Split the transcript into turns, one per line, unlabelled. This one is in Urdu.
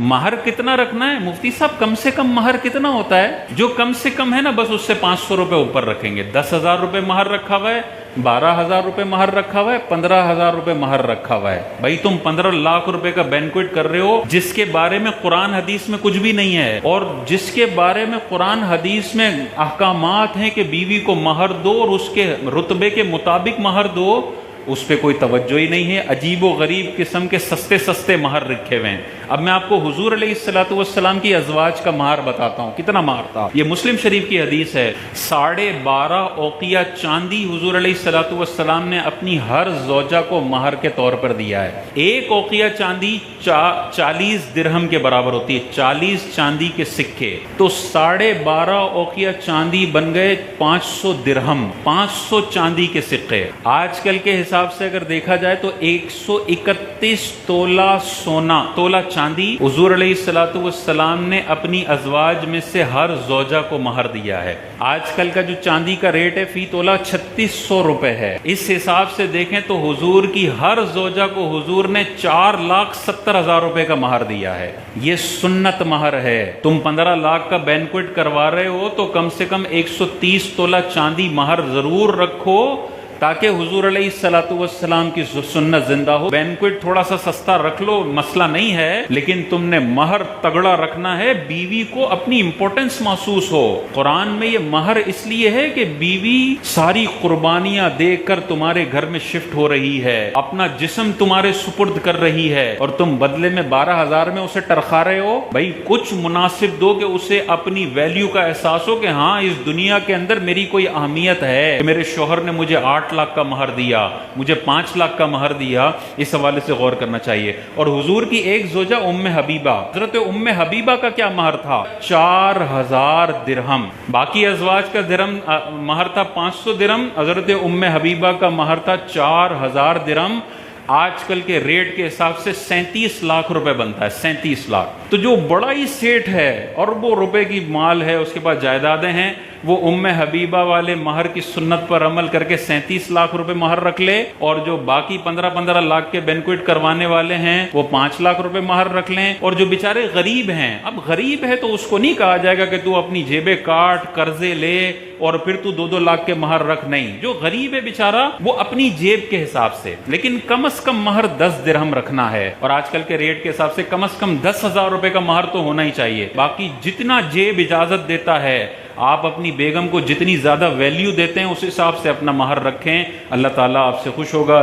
مہر کتنا رکھنا ہے؟ مفتی صاحب کم سے کم مہر کتنا ہوتا ہے؟ جو کم سے کم ہے نا بس اس سے 500 روپے اوپر رکھیں گے۔ 10,000 روپے مہر رکھا ہوا ہے، 12,000 روپے مہر رکھا ہوا ہے، 15,000 روپے مہر رکھا ہوا ہے۔ بھائی تم 15 لاکھ روپے کا بینکوٹ کر رہے ہو جس کے بارے میں قرآن حدیث میں کچھ بھی نہیں ہے، اور جس کے بارے میں قرآن حدیث میں احکامات ہیں کہ بیوی کو مہر دو اور اس کے رتبے کے مطابق مہر دو، اس پہ کوئی توجہ ہی نہیں ہے۔ عجیب و غریب قسم کے سستے سستے مہر رکھے ہوئے ہیں۔ اب میں آپ کو حضور علیہ السلام کی ازواج کا مہر بتاتا ہوں کتنا مہر تھا۔ یہ مسلم شریف کی حدیث ہے، 12.5 اوقیہ چاندی حضور علیہ السلام نے اپنی ہر زوجہ کو مہر کے طور پر دیا ہے۔ ایک اوقیہ چاندی 40 درہم کے برابر ہوتی ہے، 40 چاندی کے سکے، تو 12.5 اوقیہ چاندی بن گئے 500 درہم، 500 چاندی کے سکے۔ آج کل کے حساب سے اگر دیکھا جائے تو 131 تولہ سونا، تولہ چاندی حضور علیہ السلام نے اپنی ازواج میں سے ہر زوجہ کو مہر دیا ہے۔ آج کل کا جو چاندی کا ریٹ ہے فی تولہ 3600 روپے ہے۔ اس حساب سے دیکھیں تو حضور کی ہر زوجہ کو حضور نے 4,70,000 روپے کا مہر دیا ہے۔ یہ سنت مہر ہے۔ تم 15 لاکھ کا بینکوٹ کروا رہے ہو تو کم سے کم 130 تولہ چاندی مہر ضرور رکھو تاکہ حضور علیہ السلام کی سنت زندہ ہو۔ بینکوٹ تھوڑا سا سستا رکھ لو، مسئلہ نہیں ہے، لیکن تم نے مہر تگڑا رکھنا ہے، بیوی کو اپنی امپورٹنس محسوس ہو۔ قرآن میں یہ مہر اس لیے ہے کہ بیوی ساری قربانیاں دے کر تمہارے گھر میں شفٹ ہو رہی ہے، اپنا جسم تمہارے سپرد کر رہی ہے، اور تم بدلے میں 12,000 میں اسے ٹرخا رہے ہو۔ بھائی کچھ مناسب دو کہ اسے اپنی ویلیو کا احساس ہو کہ ہاں اس دنیا کے اندر میری کوئی اہمیت ہے، میرے شوہر نے مجھے 8 لاکھ کا مہر دیا، مجھے 5 لاکھ کا مہر دیا۔ اس حوالے سے غور کرنا چاہیے۔ اور حضور کی ایک زوجہ ام حبیبہ، حضرت ام حبیبہ کا کیا مہر تھا؟ 4,000 درہم۔ باقی ازواج کا درہم مہر تھا 500 درہم، حضرت ام حبیبہ کا مہر تھا 4,000 درہم۔ آج کل کے ریٹ کے حساب سے 37 لاکھ روپے بنتا ہے، 37 لاکھ۔ تو جو بڑا ہی سیٹ ہے، اربوں روپے کی مال ہے، اس کے پاس جائیدادیں ہیں، وہ ام حبیبہ والے مہر کی سنت پر عمل کر کے 37 لاکھ روپے مہر رکھ لے، اور جو باقی 15 لاکھ کے بینکوٹ کروانے والے ہیں وہ 5 لاکھ روپے مہر رکھ لیں۔ اور جو بیچارے غریب ہیں، اب غریب ہے تو اس کو نہیں کہا جائے گا کہ تو اپنی جیبیں کاٹ، قرضے لے اور پھر تو 2 لاکھ کے مہر رکھ، نہیں۔ جو غریب ہے بیچارہ وہ اپنی جیب کے حساب سے، لیکن کم از کم مہر 10 درہم رکھنا ہے، اور آج کل کے ریٹ کے حساب سے کم از کم 10,000 روپے کا مہر تو ہونا ہی چاہیے۔ باقی جتنا جیب اجازت دیتا ہے، آپ اپنی بیگم کو جتنی زیادہ ویلیو دیتے ہیں اس حساب سے اپنا مہر رکھیں، اللہ تعالیٰ آپ سے خوش ہوگا۔